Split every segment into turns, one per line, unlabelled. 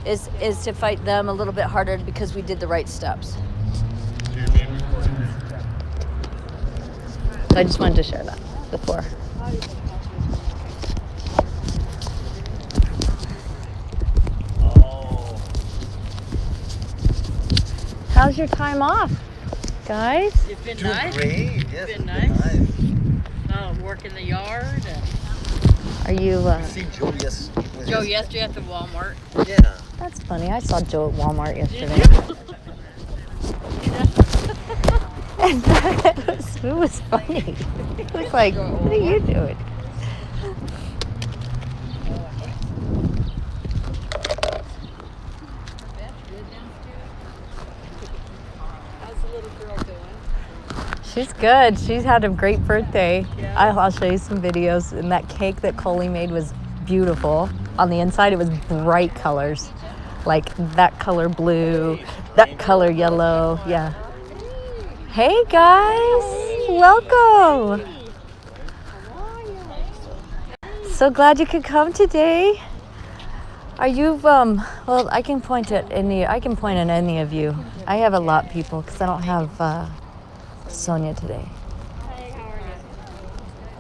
is to fight them a little bit harder because we did the right steps. I just wanted to share that before. How's your time off, guys?
It's been
Doing
nice.
great. Yes,
It's been nice. Work in the yard.
Are you?
See Joe
Joe yesterday at the Walmart.
Yeah.
That's funny. I saw Joe at Walmart yesterday. It was funny. It was like, what are you doing?
How's the little girl doing?
She's good. She's had a great birthday. I'll show you some videos. And that cake that Coley made was beautiful. On the inside, it was bright colors. Like that color blue, that color yellow. Yeah. Hey guys, welcome. So glad you could come today. Are you well, I can point at any of you. I have a lot of people because I don't have Sonia today.
Hi, how are you?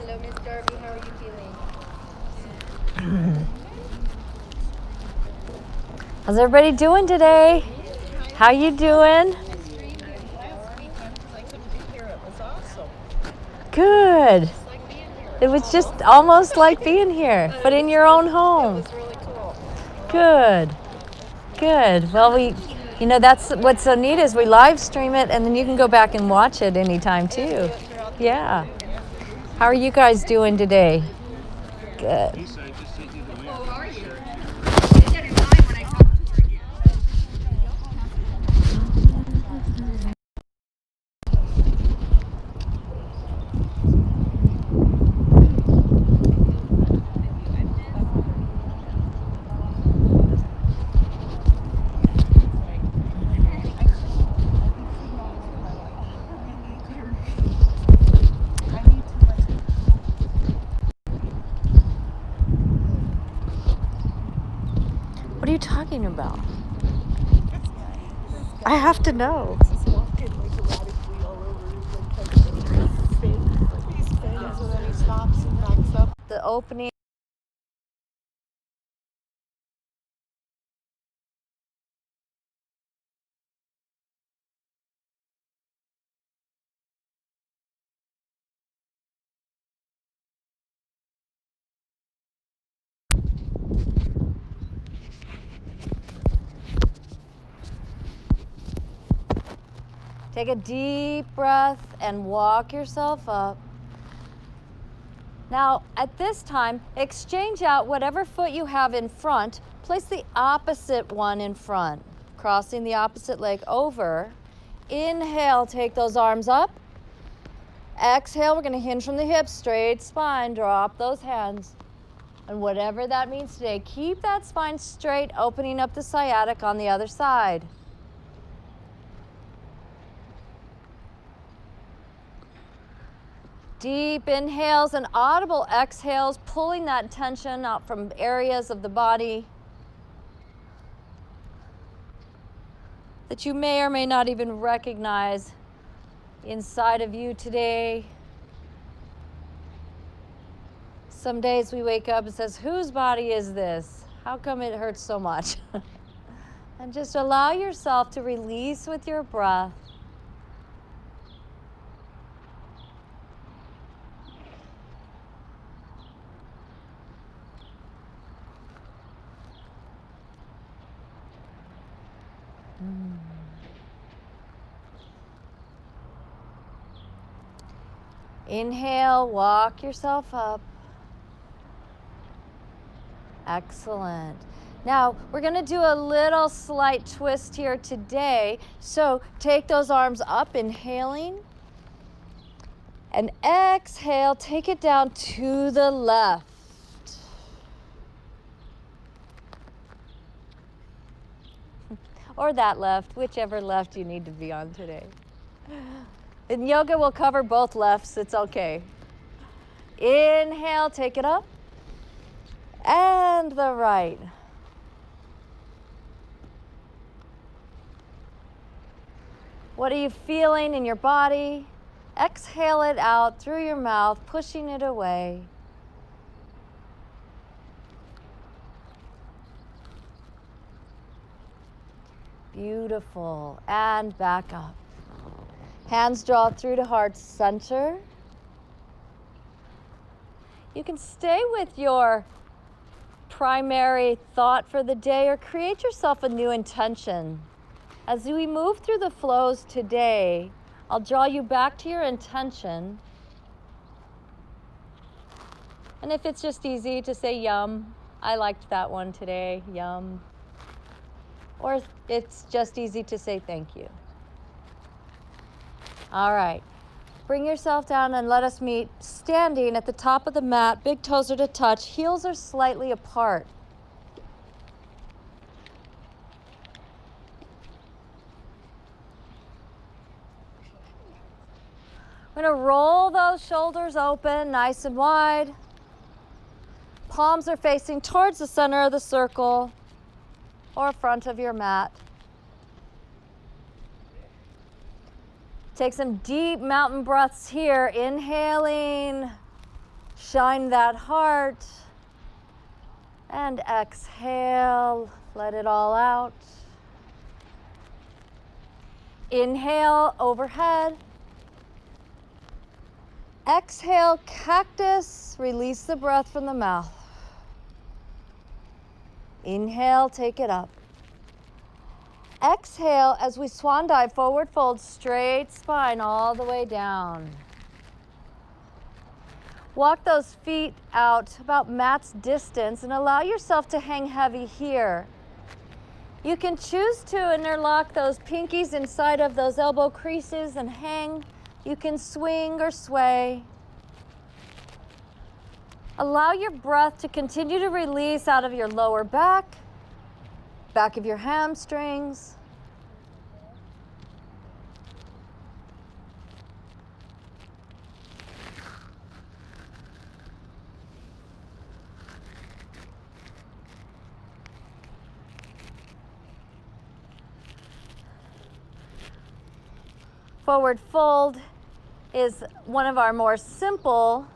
Hello, Miss Darby. How are you feeling?
How's everybody doing today? How you doing? Good. It was just almost like being here, but in your own home.
It was really cool.
Good. Good. Well, that's what's so neat is we live stream it and then you can go back and watch it anytime too. Yeah. How are you guys doing today? Good.
How are you? I get in line when I talk to her again.
What are you talking about? I have to know. The opening. Take a deep breath and walk yourself up. Now, at this time, exchange out whatever foot you have in front. Place the opposite one in front, crossing the opposite leg over. Inhale, take those arms up. Exhale, we're going to hinge from the hips, straight spine, drop those hands. And whatever that means today, keep that spine straight, opening up the sciatic on the other side. Deep inhales and audible exhales, pulling that tension out from areas of the body that you may or may not even recognize inside of you today. Some days we wake up and says, whose body is this? How come it hurts so much? And just allow yourself to release with your breath. Inhale, walk yourself up. Excellent. Now, we're going to do a little slight twist here today. So take those arms up, inhaling. And exhale, take it down to the left. Or that left, whichever left you need to be on today. In yoga, we'll cover both lefts. It's okay. Inhale, take it up. And the right. What are you feeling in your body? Exhale it out through your mouth, pushing it away. Beautiful. And back up. Hands draw through to heart center. You can stay with your primary thought for the day or create yourself a new intention. As we move through the flows today, I'll draw you back to your intention. And if it's just easy to say yum, I liked that one today, yum. Or it's just easy to say thank you. All right, bring yourself down and let us meet standing at the top of the mat. Big toes are to touch, heels are slightly apart. We're gonna roll those shoulders open, nice and wide. Palms are facing towards the center of the circle or front of your mat. Take some deep mountain breaths here. Inhaling, shine that heart. And exhale, let it all out. Inhale, overhead. Exhale, cactus, release the breath from the mouth. Inhale, take it up. Exhale as we swan dive, forward fold, straight spine all the way down. Walk those feet out about mat's distance and allow yourself to hang heavy here. You can choose to interlock those pinkies inside of those elbow creases and hang. You can swing or sway. Allow your breath to continue to release out of your lower back, back of your hamstrings. Forward fold is one of our more simple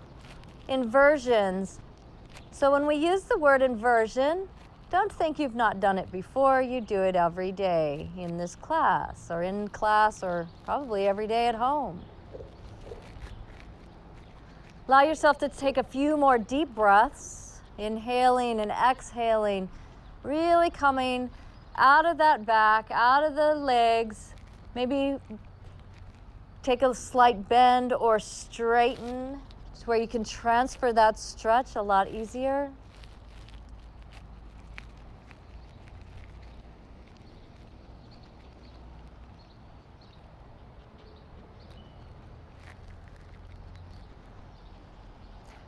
inversions. So when we use the word inversion, don't think you've not done it before. You do it every day in this class or probably every day at home. Allow yourself to take a few more deep breaths, inhaling and exhaling, really coming out of that back, out of the legs. Maybe take a slight bend or straighten, where you can transfer that stretch a lot easier.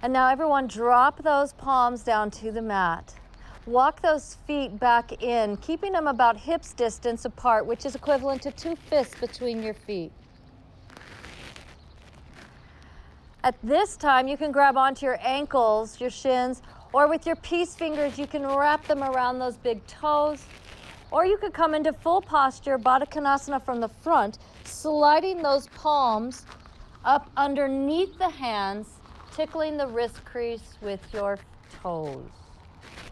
And now everyone drop those palms down to the mat. Walk those feet back in, keeping them about hips distance apart, which is equivalent to 2 fists between your feet. At this time, you can grab onto your ankles, your shins, or with your peace fingers, you can wrap them around those big toes. Or you could come into full posture, Baddha Konasana from the front, sliding those palms up underneath the hands, tickling the wrist crease with your toes.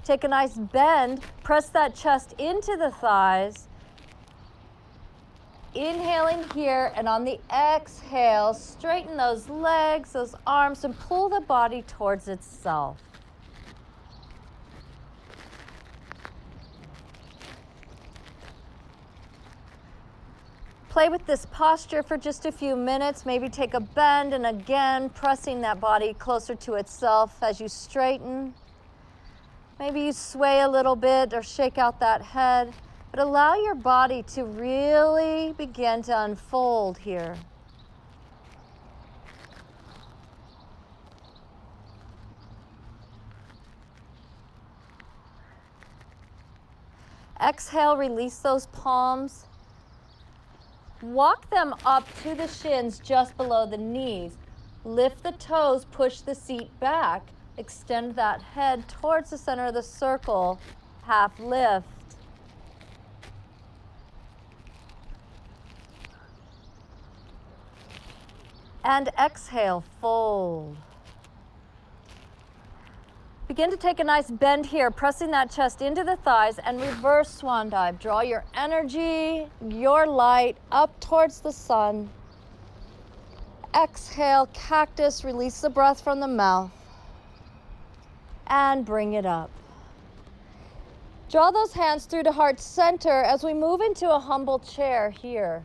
Take a nice bend, press that chest into the thighs. Inhaling here, and on the exhale, straighten those legs, those arms, and pull the body towards itself. Play with this posture for just a few minutes. Maybe take a bend and again pressing that body closer to itself as you straighten. Maybe you sway a little bit or shake out that head. But allow your body to really begin to unfold here. Exhale, release those palms. Walk them up to the shins just below the knees. Lift the toes, push the seat back. Extend that head towards the center of the circle. Half lift. And exhale, fold. Begin to take a nice bend here, pressing that chest into the thighs and reverse swan dive. Draw your energy, your light up towards the sun. Exhale, cactus, release the breath from the mouth. And bring it up. Draw those hands through to heart center as we move into a humble chair here.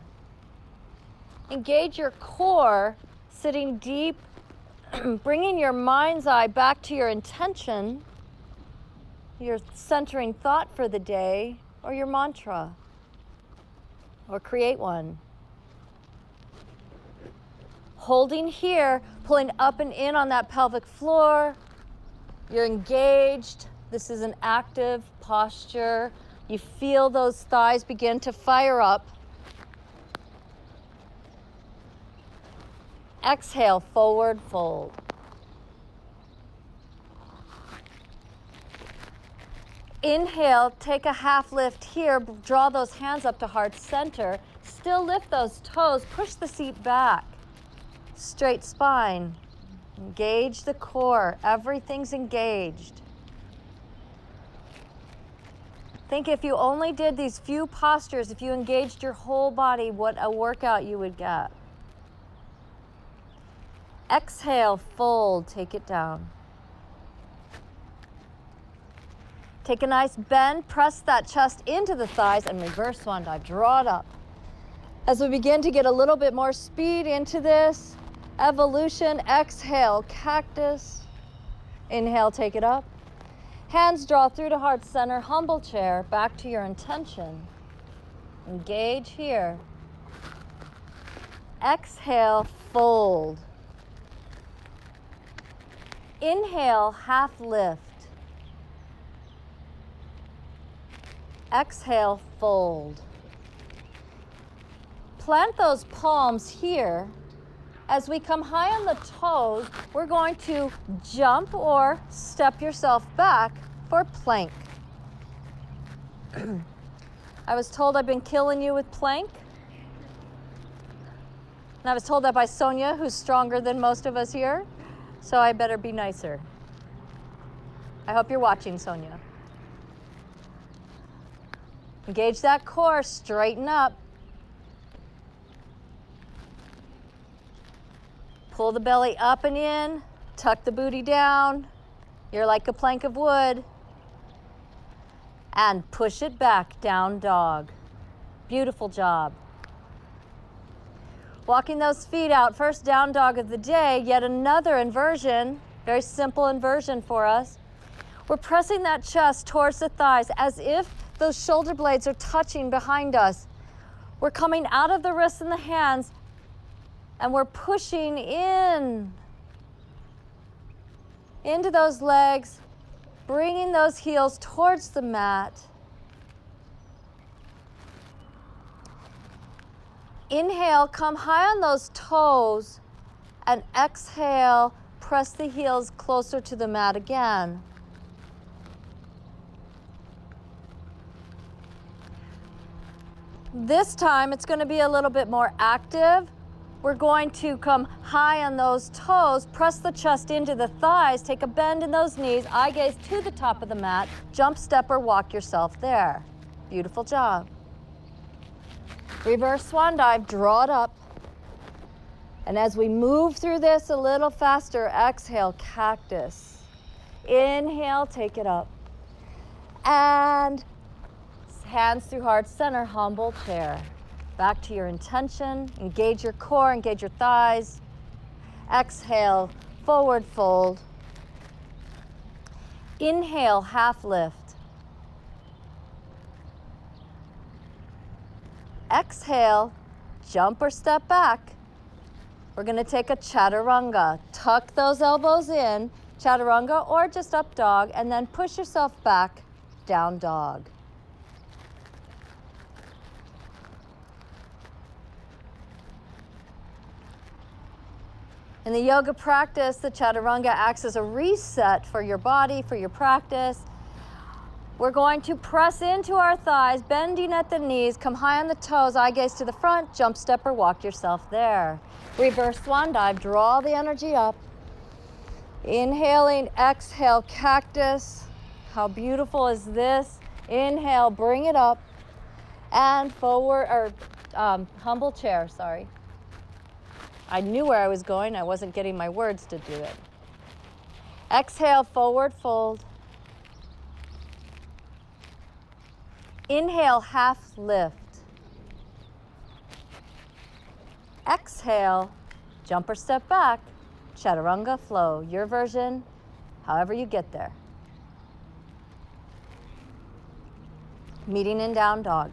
Engage your core, sitting deep, bringing your mind's eye back to your intention, your centering thought for the day, or your mantra, or create one. Holding here, pulling up and in on that pelvic floor. You're engaged. This is an active posture. You feel those thighs begin to fire up. Exhale, forward fold. Inhale, take a half lift here. Draw those hands up to heart center. Still lift those toes. Push the seat back. Straight spine. Engage the core. Everything's engaged. Think if you only did these few postures, if you engaged your whole body, what a workout you would get. Exhale, fold, take it down. Take a nice bend, press that chest into the thighs and reverse swan dive, draw it up. As we begin to get a little bit more speed into this evolution, exhale, cactus. Inhale, take it up. Hands draw through to heart center, humble chair, back to your intention. Engage here. Exhale, fold. Inhale, half lift. Exhale, fold. Plant those palms here. As we come high on the toes, we're going to jump or step yourself back for plank. I was told I've been killing you with plank. And I was told that by Sonia, who's stronger than most of us here. So I better be nicer. I hope you're watching, Sonia. Engage that core, straighten up. Pull the belly up and in, tuck the booty down. You're like a plank of wood. And push it back, down dog. Beautiful job. Walking those feet out, first down dog of the day, yet another inversion, very simple inversion for us. We're pressing that chest towards the thighs as if those shoulder blades are touching behind us. We're coming out of the wrists and the hands, and we're pushing into those legs, bringing those heels towards the mat. Inhale, come high on those toes, and exhale, press the heels closer to the mat again. This time, it's going to be a little bit more active. We're going to come high on those toes, press the chest into the thighs, take a bend in those knees, eye gaze to the top of the mat, jump, step, or walk yourself there. Beautiful job. Reverse swan dive, draw it up. And as we move through this a little faster, exhale, cactus. Inhale, take it up. And hands through heart center, humble chair. Back to your intention, engage your core, engage your thighs. Exhale, forward fold. Inhale, half lift. Exhale, jump or step back. We're going to take a chaturanga. Tuck those elbows in, chaturanga or just up dog, and then push yourself back, down dog. In the yoga practice, the chaturanga acts as a reset for your body, for your practice. We're going to press into our thighs, bending at the knees, come high on the toes, eye gaze to the front, jump, step, or walk yourself there. Reverse swan dive, draw the energy up. Inhaling, exhale, cactus. How beautiful is this? Inhale, bring it up. And forward, or humble chair, sorry. I knew where I was going, I wasn't getting my words to do it. Exhale, forward fold. Inhale, half lift. Exhale, jump or step back, chaturanga flow. Your version, however you get there. Meeting in down dog.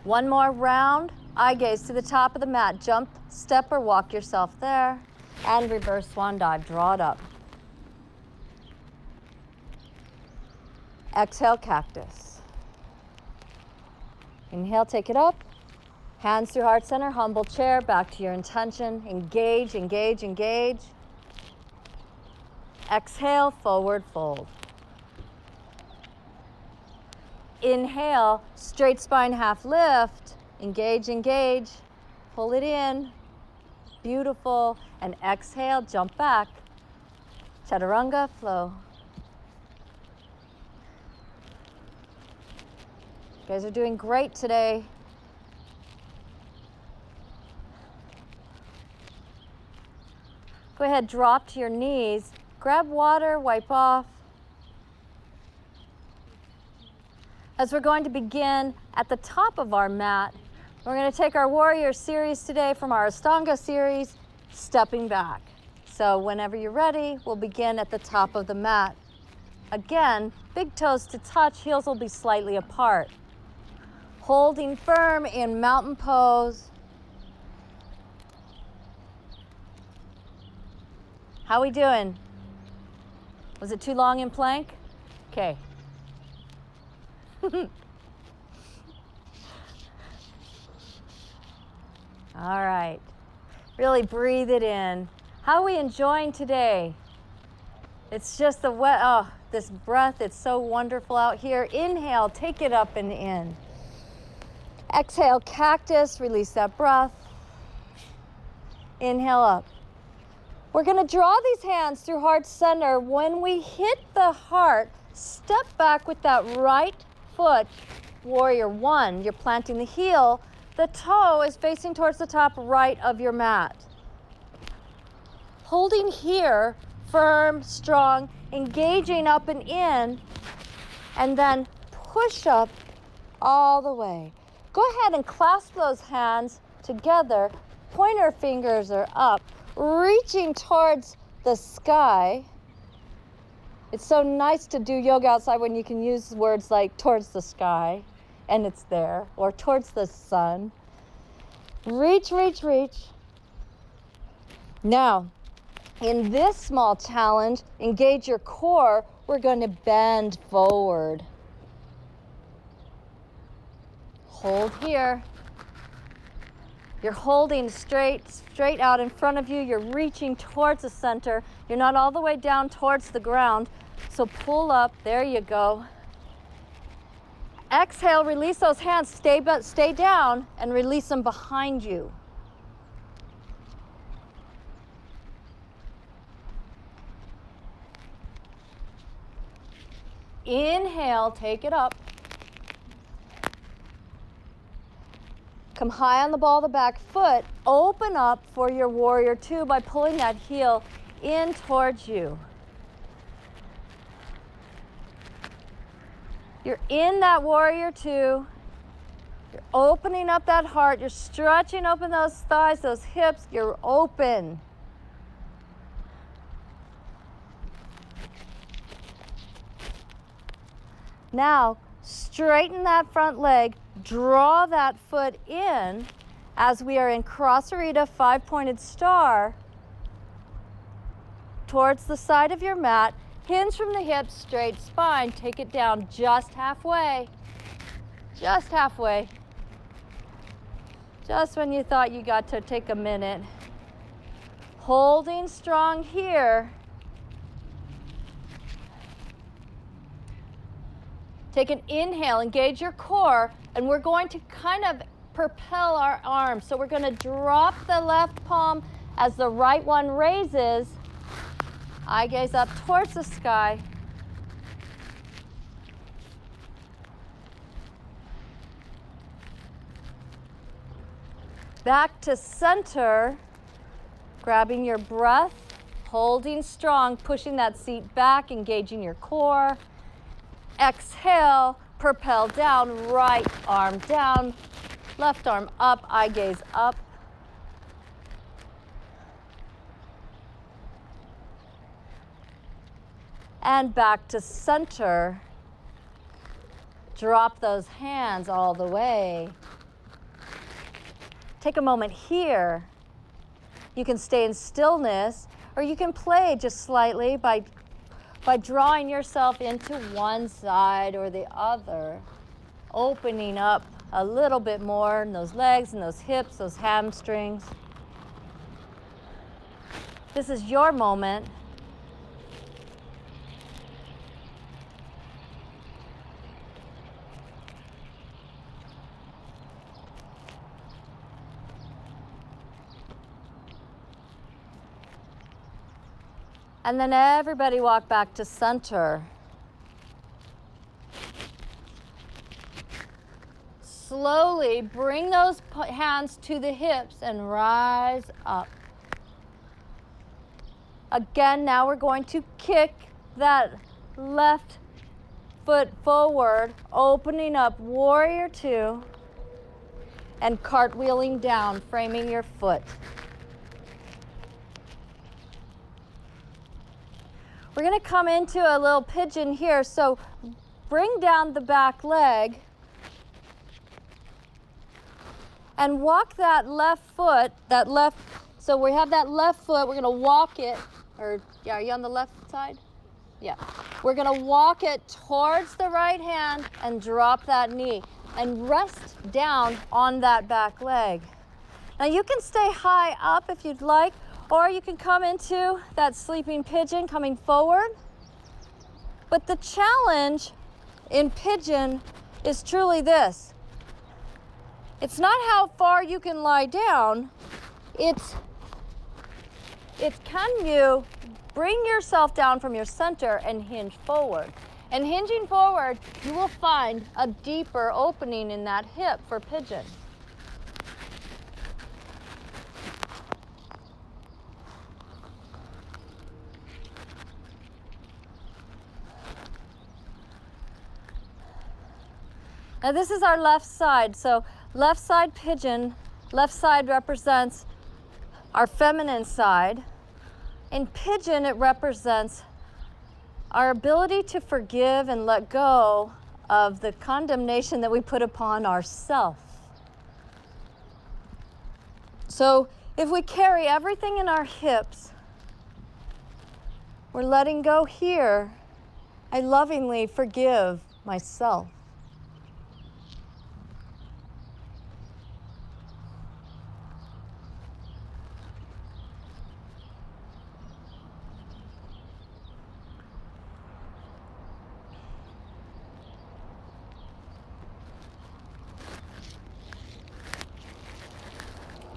One more round, eye gaze to the top of the mat, jump, step, or walk yourself there, and reverse swan dive, draw it up. Exhale, cactus. Inhale, take it up. Hands through heart center, humble chair, back to your intention. Engage, engage, engage. Exhale, forward fold. Inhale, straight spine, half lift. Engage, engage. Pull it in. Beautiful. And exhale, jump back. Chaturanga flow. You guys are doing great today. Go ahead, drop to your knees. Grab water, wipe off. As we're going to begin at the top of our mat, we're going to take our warrior series today from our Ashtanga series, stepping back. So whenever you're ready, we'll begin at the top of the mat. Again, big toes to touch, heels will be slightly apart. Holding firm in mountain pose. How we doing? Was it too long in plank? Okay. All right. Really breathe it in. How are we enjoying today? It's just the wet, oh, this breath, it's so wonderful out here. Inhale, take it up and in. Exhale, cactus, release that breath. Inhale up. We're gonna draw these hands through heart center. When we hit the heart, step back with that right foot, warrior one. You're planting the heel. The toe is facing towards the top right of your mat. Holding here, firm, strong, engaging up and in, and then push up all the way. Go ahead and clasp those hands together. Pointer fingers are up, reaching towards the sky. It's so nice to do yoga outside when you can use words like towards the sky, and it's there, or towards the sun. Reach, reach, reach. Now, in this small challenge, engage your core. We're going to bend forward. Hold here. You're holding straight out in front of you. You're reaching towards the center. You're not all the way down towards the ground. So pull up. There you go. Exhale, release those hands. Stay down and release them behind you. Inhale, take it up. Come high on the ball of the back foot. Open up for your warrior two by pulling that heel in towards you. You're in that warrior two. You're opening up that heart. You're stretching open those thighs, those hips. You're open. Now, straighten that front leg. Draw that foot in as we are in Krasarita, five-pointed star, towards the side of your mat. Hinge from the hips, straight spine. Take it down just halfway. Just halfway. Just when you thought you got to take a minute. Holding strong here. Take an inhale, engage your core, and we're going to kind of propel our arms. So we're going to drop the left palm as the right one raises. Eye gaze up towards the sky. Back to center, grabbing your breath, holding strong, pushing that seat back, engaging your core. Exhale, propel down, right arm down, left arm up, eye gaze up. And back to center. Drop those hands all the way. Take a moment here. You can stay in stillness, or you can play just slightly by drawing yourself into one side or the other, opening up a little bit more in those legs and those hips, those hamstrings. This is your moment. And then everybody walk back to center. Slowly bring those hands to the hips and rise up. Again, now we're going to kick that left foot forward, opening up warrior two, and cartwheeling down, framing your foot. We're going to come into a little pigeon here, so bring down the back leg and walk that left foot, so we have that left foot, we're going to walk it, or yeah, are you on the left side? Yeah. We're going to walk it towards the right hand and drop that knee and rest down on that back leg. Now you can stay high up if you'd like, or you can come into that sleeping pigeon coming forward. But the challenge in pigeon is truly this. It's not how far you can lie down, it's can you bring yourself down from your center and hinge forward. And hinging forward, you will find a deeper opening in that hip for pigeon. Now this is our left side, so left side pigeon, left side represents our feminine side. In pigeon, it represents our ability to forgive and let go of the condemnation that we put upon ourselves. So if we carry everything in our hips, we're letting go here. I lovingly forgive myself.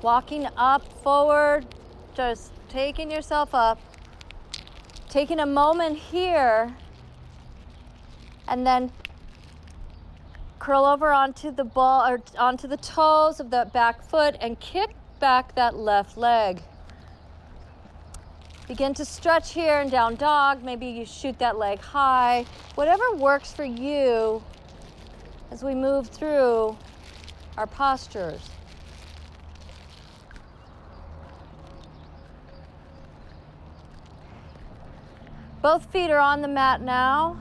Walking up, forward, just taking yourself up, taking a moment here, and then curl over onto the ball or onto the toes of that back foot and kick back that left leg. Begin to stretch here in down dog. Maybe you shoot that leg high. Whatever works for you as we move through our postures. Both feet are on the mat now.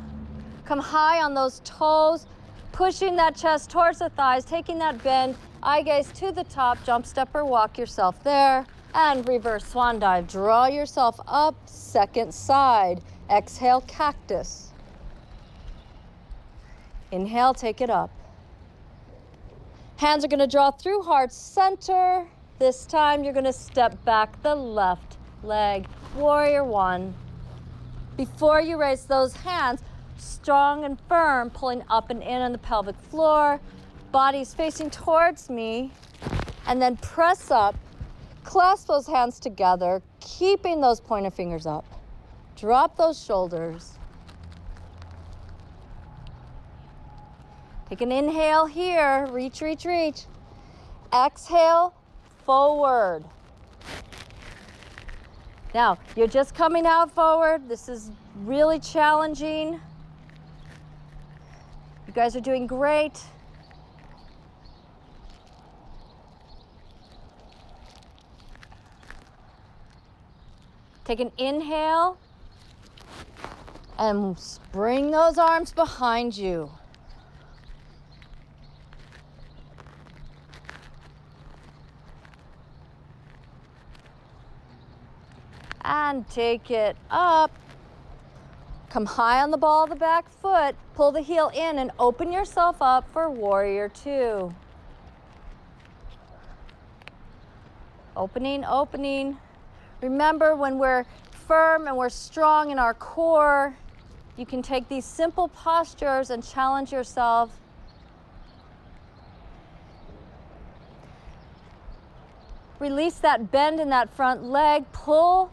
Come high on those toes, pushing that chest towards the thighs, taking that bend, eye gaze to the top, jump, step, or walk yourself there, and reverse swan dive. Draw yourself up, second side. Exhale, cactus. Inhale, take it up. Hands are gonna draw through heart center. This time you're gonna step back the left leg, warrior one. Before you raise those hands, strong and firm, pulling up and in on the pelvic floor, body's facing towards me, and then press up, clasp those hands together, keeping those pointer fingers up. Drop those shoulders. Take an inhale here, reach, reach, reach. Exhale, forward. Now, you're just coming out forward. This is really challenging. You guys are doing great. Take an inhale and bring those arms behind you. And take it up. Come high on the ball of the back foot. Pull the heel in and open yourself up for warrior two. Opening, opening. Remember, when we're firm and we're strong in our core, you can take these simple postures and challenge yourself. Release that bend in that front leg. Pull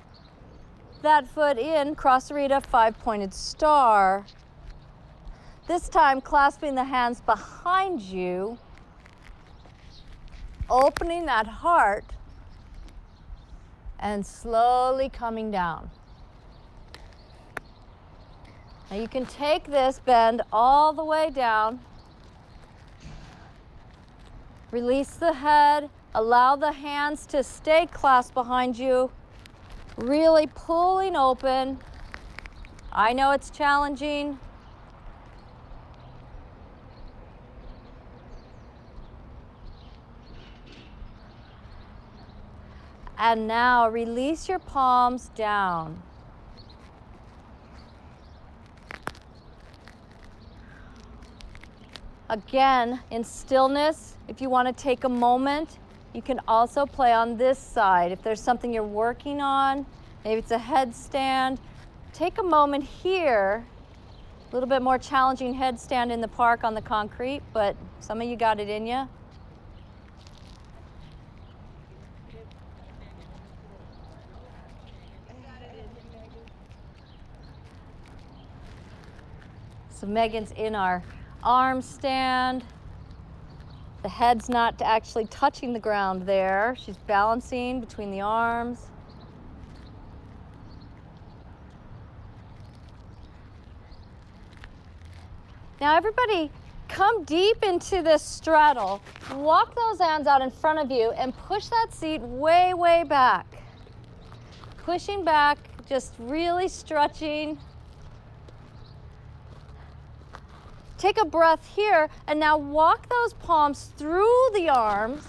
that foot in, Krasarita, five-pointed star. This time, clasping the hands behind you, opening that heart, and slowly coming down. Now you can take this bend all the way down. Release the head, allow the hands to stay clasped behind you. Really pulling open. I know it's challenging. And now release your palms down. Again, in stillness, if you want to take a moment, you can also play on this side. If there's something you're working on, maybe it's a headstand, take a moment here. A little bit more challenging headstand in the park on the concrete, but some of you got it in you. So Megan's in our arm stand. The head's not actually touching the ground there. She's balancing between the arms. Now everybody, come deep into this straddle. Walk those hands out in front of you and push that seat way, way back. Pushing back, just really stretching. Take a breath here, and now walk those palms through the arms.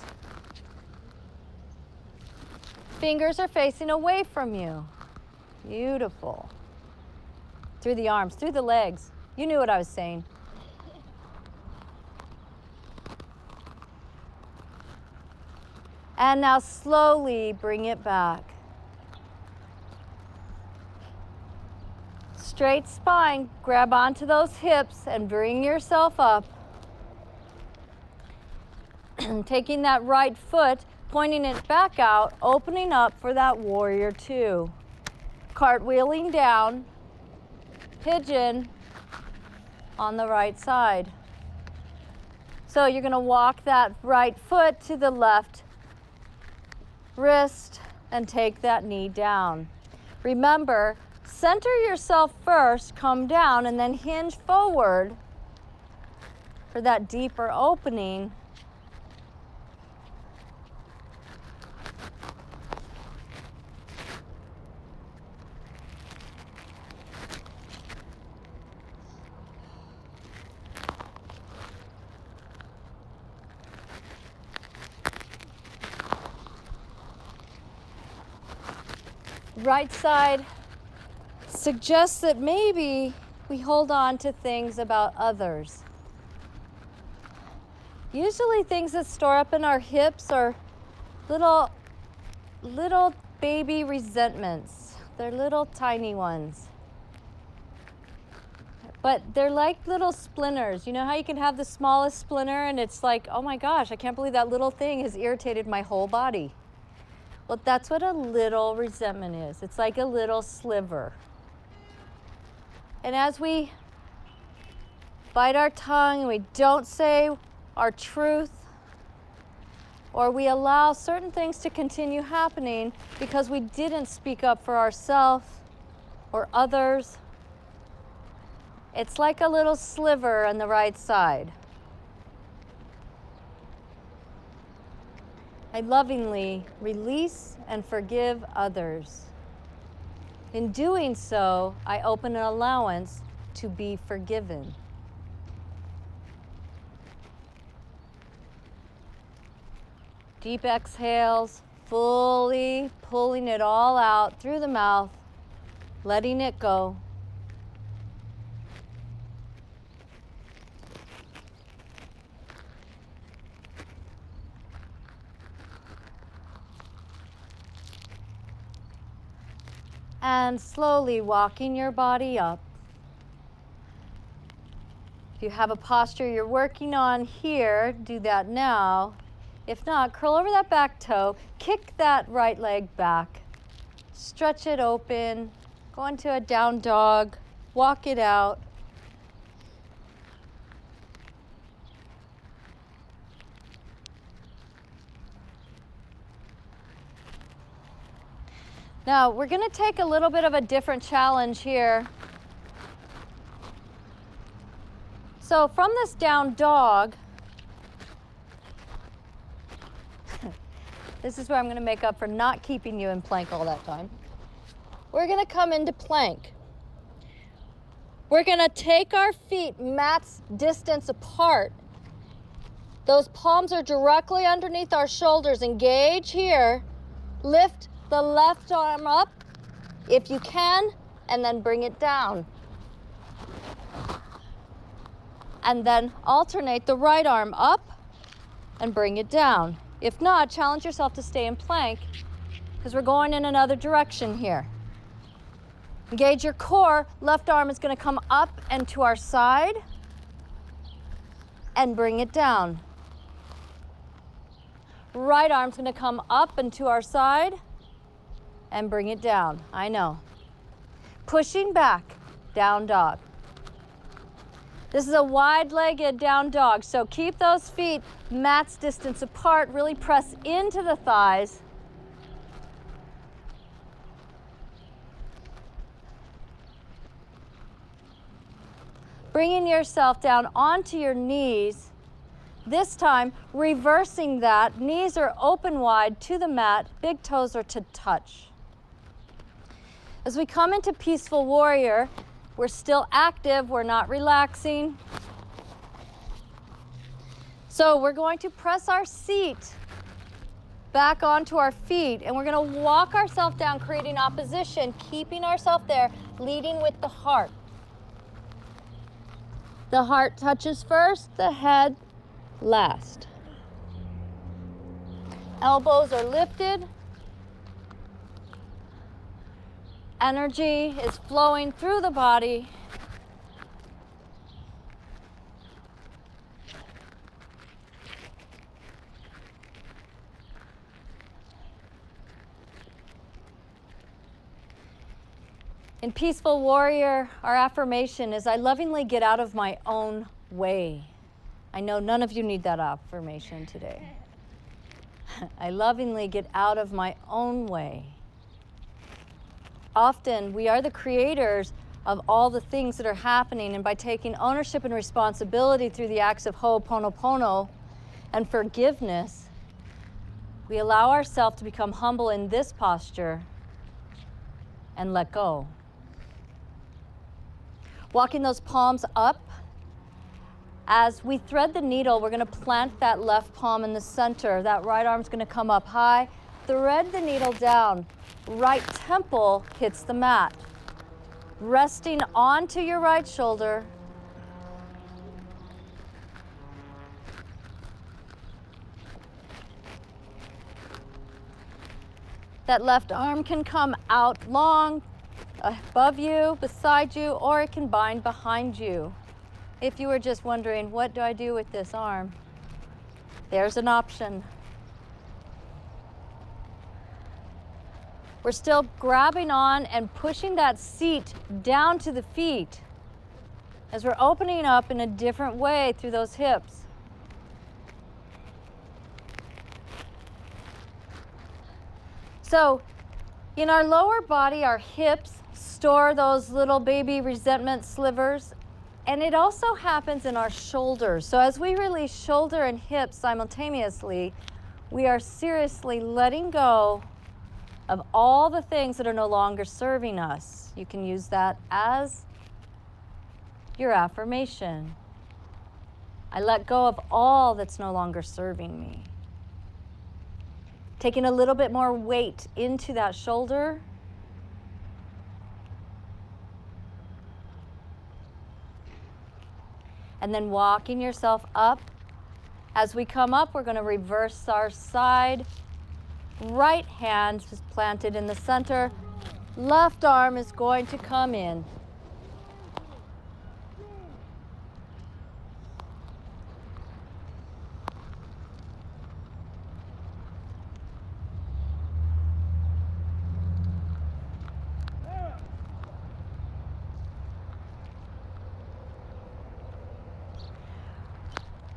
Fingers are facing away from you. Beautiful. Through the arms, through the legs. You knew what I was saying. And now slowly bring it back. Straight spine, grab onto those hips and bring yourself up. Taking that right foot, pointing it back out, opening up for that warrior two. Cartwheeling down, pigeon on the right side. So you're gonna walk that right foot to the left wrist and take that knee down. Remember, center yourself first, come down, and then hinge forward for that deeper opening. Right side suggests that maybe we hold on to things about others. Usually things that store up in our hips are little baby resentments. They're little tiny ones. But they're like little splinters. You know how you can have the smallest splinter and it's like, oh my gosh, I can't believe that little thing has irritated my whole body. Well, that's what a little resentment is. It's like a little sliver. And as we bite our tongue and we don't say our truth, or we allow certain things to continue happening because we didn't speak up for ourselves or others, it's like a little sliver on the right side. I lovingly release and forgive others. In doing so, I open an allowance to be forgiven. Deep exhales, fully pulling it all out through the mouth, letting it go. And slowly walking your body up. If you have a posture you're working on here, do that now. If not, curl over that back toe, kick that right leg back, stretch it open, go into a down dog, walk it out. Now, we're going to take a little bit of a different challenge here. So from this down dog, this is where I'm going to make up for not keeping you in plank all that time. We're going to come into plank. We're going to take our feet mat's distance apart. Those palms are directly underneath our shoulders. Engage here. Lift the left arm up if you can, and then bring it down. And then alternate the right arm up and bring it down. If not, challenge yourself to stay in plank because we're going in another direction here. Engage your core. Left arm is going to come up and to our side and bring it down. Right arm's going to come up and to our side and bring it down. I know. Pushing back, down dog. This is a wide-legged down dog, so keep those feet mat's distance apart. Really press into the thighs. Bringing yourself down onto your knees. This time, reversing that. Knees are open wide to the mat. Big toes are to touch. As we come into Peaceful Warrior, we're still active, we're not relaxing. So we're going to press our seat back onto our feet, and we're going to walk ourselves down, creating opposition, keeping ourselves there, leading with the heart. The heart touches first, the head last. Elbows are lifted. Energy is flowing through the body. In Peaceful Warrior, our affirmation is, I lovingly get out of my own way. I know none of you need that affirmation today. I lovingly get out of my own way. Often, we are the creators of all the things that are happening, and by taking ownership and responsibility through the acts of Ho'oponopono and forgiveness, we allow ourselves to become humble in this posture and let go. Walking those palms up. As we thread the needle, we're going to plant that left palm in the center. That right arm's going to come up high. Thread the needle down. Right temple hits the mat. Resting onto your right shoulder. That left arm can come out long, above you, beside you, or it can bind behind you. If you were just wondering, what do I do with this arm? There's an option. We're still grabbing on and pushing that seat down to the feet as we're opening up in a different way through those hips. So in our lower body, our hips store those little baby resentment slivers, and it also happens in our shoulders. So as we release shoulder and hips simultaneously, we are seriously letting go of all the things that are no longer serving us. You can use that as your affirmation. I let go of all that's no longer serving me. Taking a little bit more weight into that shoulder. And then walking yourself up. As we come up, we're going to reverse our side. Right hand is planted in the center. Left arm is going to come in.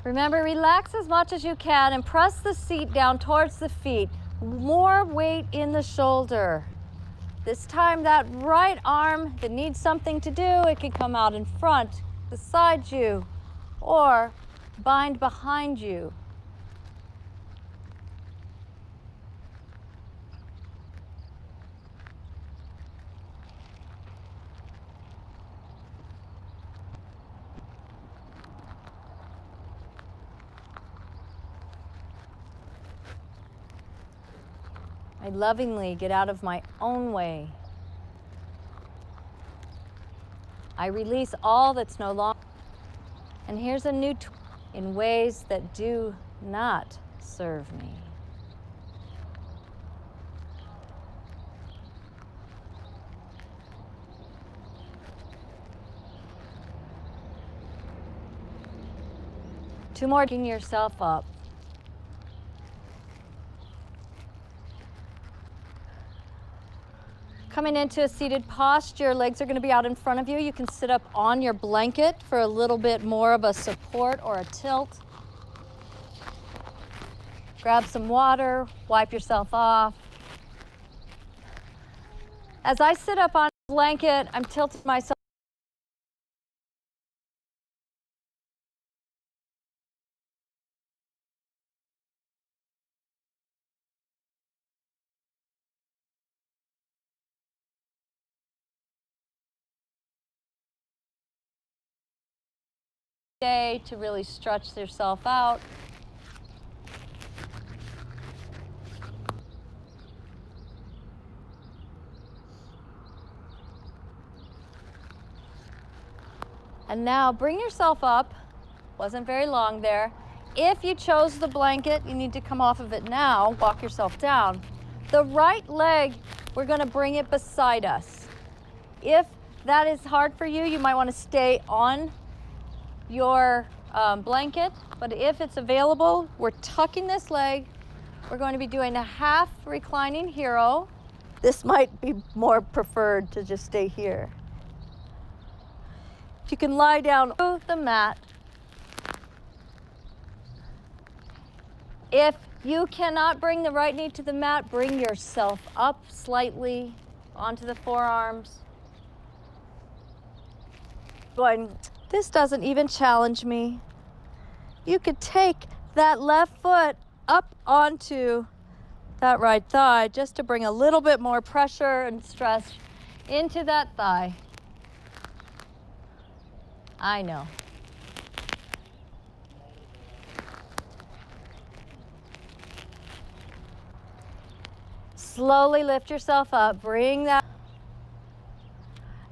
Remember, relax as much as you can and press the seat down towards the feet. More weight in the shoulder. This time, that right arm that needs something to do, it can come out in front, beside you, or bind behind you. I lovingly get out of my own way. I release all that's no longer. And here's a new tool in ways that do not serve me. Two more, picking yourself up. Coming into a seated posture, legs are going to be out in front of you. You can sit up on your blanket for a little bit more of a support or a tilt. Grab some water, wipe yourself off. As I sit up on the blanket, I'm tilting myself. To really stretch yourself out. And now bring yourself up. Wasn't very long there. If you chose the blanket, you need to come off of it now. Walk yourself down. The right leg, we're going to bring it beside us. If that is hard for you, you might want to stay on your blanket, but if it's available, we're tucking this leg. We're going to be doing a half reclining hero. This might be more preferred to just stay here. If you can lie down on the mat. If you cannot bring the right knee to the mat, bring yourself up slightly onto the forearms. Going, this doesn't even challenge me. You could take that left foot up onto that right thigh just to bring a little bit more pressure and stress into that thigh. I know. Slowly lift yourself up, bring that.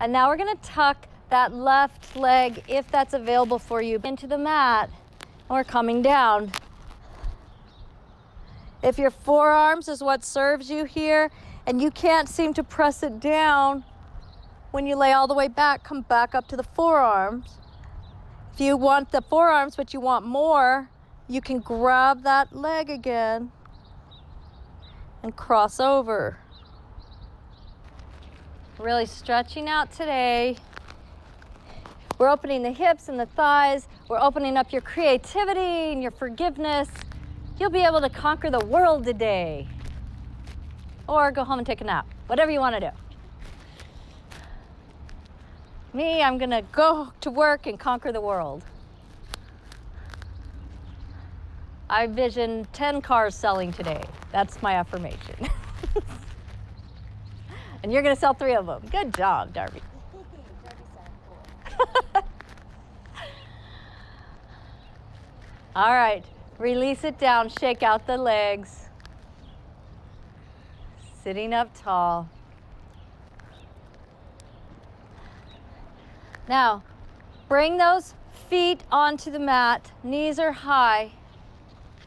And now we're gonna tuck that left leg, if that's available for you, into the mat. And we're coming down. If your forearms is what serves you here and you can't seem to press it down, when you lay all the way back, come back up to the forearms. If you want the forearms but you want more, you can grab that leg again and cross over. Really stretching out today. We're opening the hips and the thighs. We're opening up your creativity and your forgiveness. You'll be able to conquer the world today. Or go home and take a nap, whatever you want to do. Me, I'm gonna go to work and conquer the world. I vision 10 cars selling today. That's my affirmation. And you're gonna sell 3 of them. Good job, Darby. All right, release it down, shake out the legs. Sitting up tall. Now, bring those feet onto the mat, knees are high,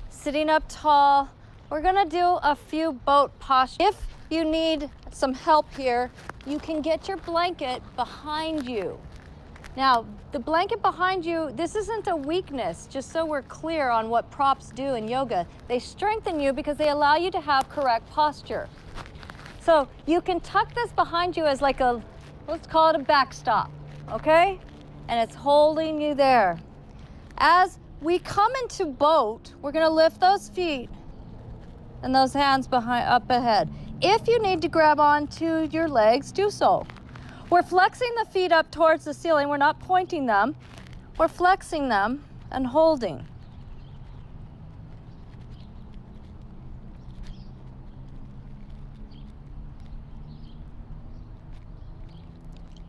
sitting up tall. We're gonna do a few boat postures. If you need some help here, you can get your blanket behind you. Now, the blanket behind you, this isn't a weakness, just so we're clear on what props do in yoga. They strengthen you because they allow you to have correct posture. So you can tuck this behind you as like a, let's call it a backstop. Okay? And it's holding you there. As we come into boat, we're gonna lift those feet and those hands behind, up ahead. If you need to grab onto your legs, do so. We're flexing the feet up towards the ceiling. We're not pointing them. We're flexing them and holding.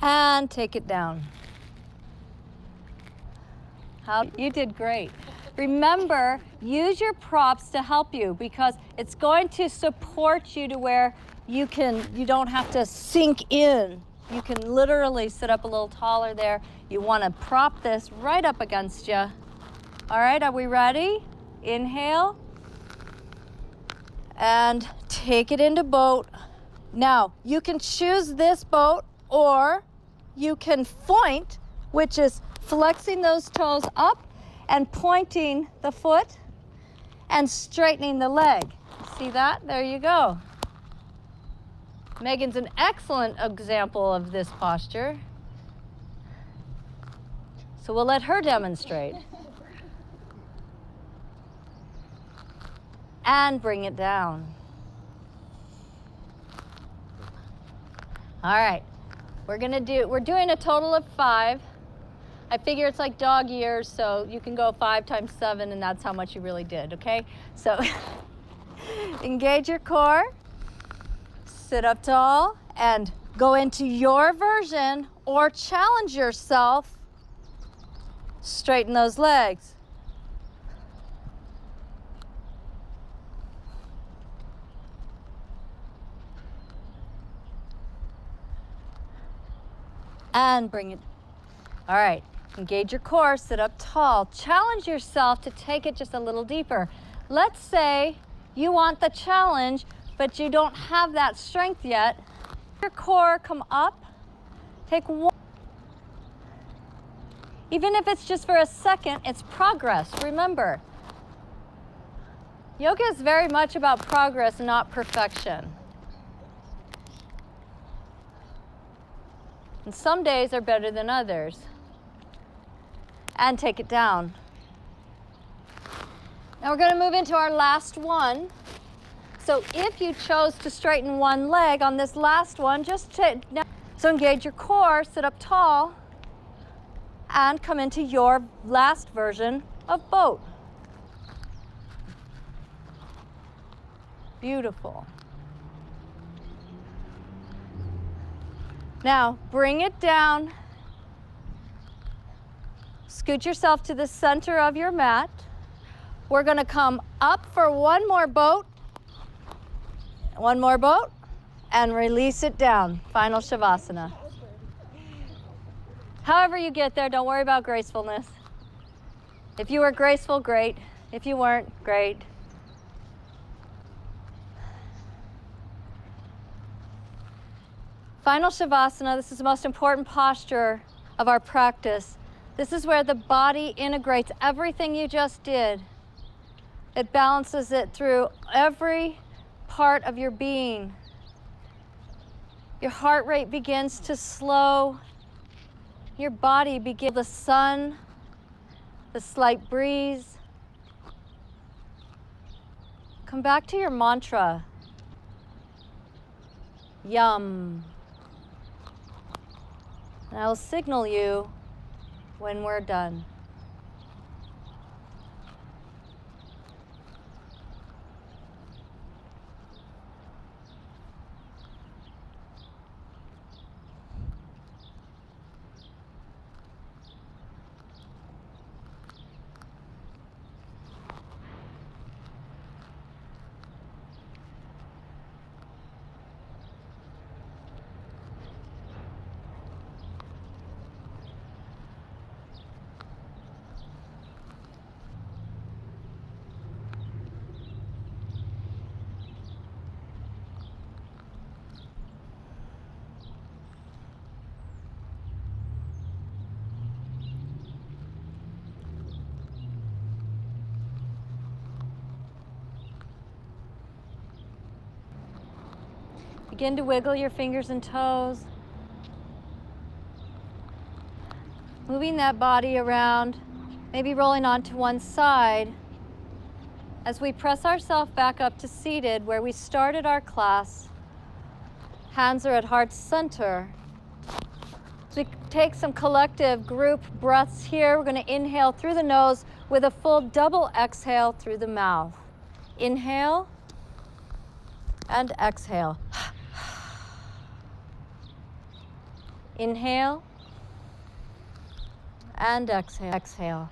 And take it down. You did great. Remember, use your props to help you because it's going to support you to where you don't have to sink in. You can literally sit up a little taller there. You want to prop this right up against you. All right, are we ready? Inhale. And take it into boat. Now, you can choose this boat or you can point, which is flexing those toes up and pointing the foot and straightening the leg. See that? There you go. Megan's an excellent example of this posture. So we'll let her demonstrate. And bring it down. All right. We're doing a total of 5. I figure it's like dog years, so you can go 5 times 7, and that's how much you really did, okay? So engage your core, sit up tall, and go into your version or challenge yourself. Straighten those legs. And bring it. All right, engage your core, sit up tall. Challenge yourself to take it just a little deeper. Let's say you want the challenge, but you don't have that strength yet. Your core, come up, take 1. Even if it's just for a second, it's progress. Remember, yoga is very much about progress, not perfection. And some days are better than others. And take it down. Now we're going to move into our last one. So if you chose to straighten one leg on this last one, so engage your core, sit up tall, and come into your last version of boat. Beautiful. Now, bring it down. Scoot yourself to the center of your mat. We're going to come up for one more boat, and release it down. Final Shavasana. However you get there, don't worry about gracefulness. If you were graceful, great. If you weren't, great. Final Shavasana, this is the most important posture of our practice. This is where the body integrates everything you just did. It balances it through every part of your being. Your heart rate begins to slow. Your body begins the sun, the slight breeze. Come back to your mantra. Yum. And I'll signal you when we're done. Begin to wiggle your fingers and toes. Moving that body around, maybe rolling onto one side. As we press ourselves back up to seated where we started our class, hands are at heart center. As we take some collective group breaths here, we're going to inhale through the nose with a full double exhale through the mouth. Inhale and exhale. Inhale and exhale. Exhale.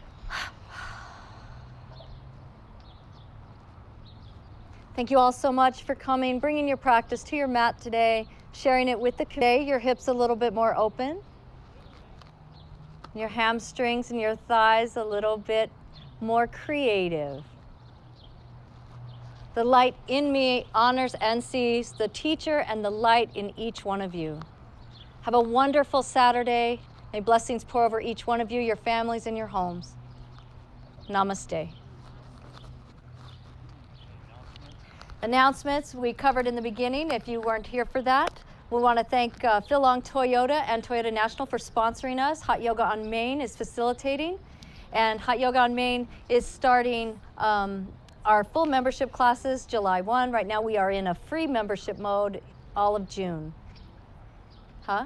Thank you all so much for coming, bringing your practice to your mat today, sharing it with the community. Your hips a little bit more open. Your hamstrings and your thighs a little bit more creative. The light in me honors and sees the teacher and the light in each one of you. Have a wonderful Saturday. May blessings pour over each one of you, your families, and your homes. Namaste. Announcements we covered in the beginning. If you weren't here for that, we want to thank Phil Long Toyota and Toyota National for sponsoring us. Hot Yoga on Main is facilitating, and Hot Yoga on Main is starting our full membership classes July 1. Right now we are in a free membership mode all of June. Huh?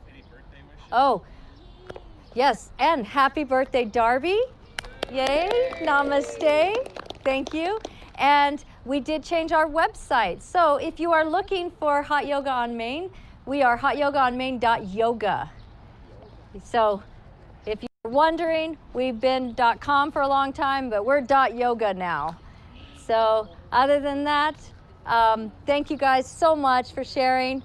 Any birthday wishes? Oh, yes, and happy birthday, Darby. Yay, namaste, thank you. And we did change our website. So if you are looking for Hot Yoga on Main, we are hotyogaonmain.yoga. So if you're wondering, we've been .com for a long time, but we're .yoga now. So other than that, thank you guys so much for sharing.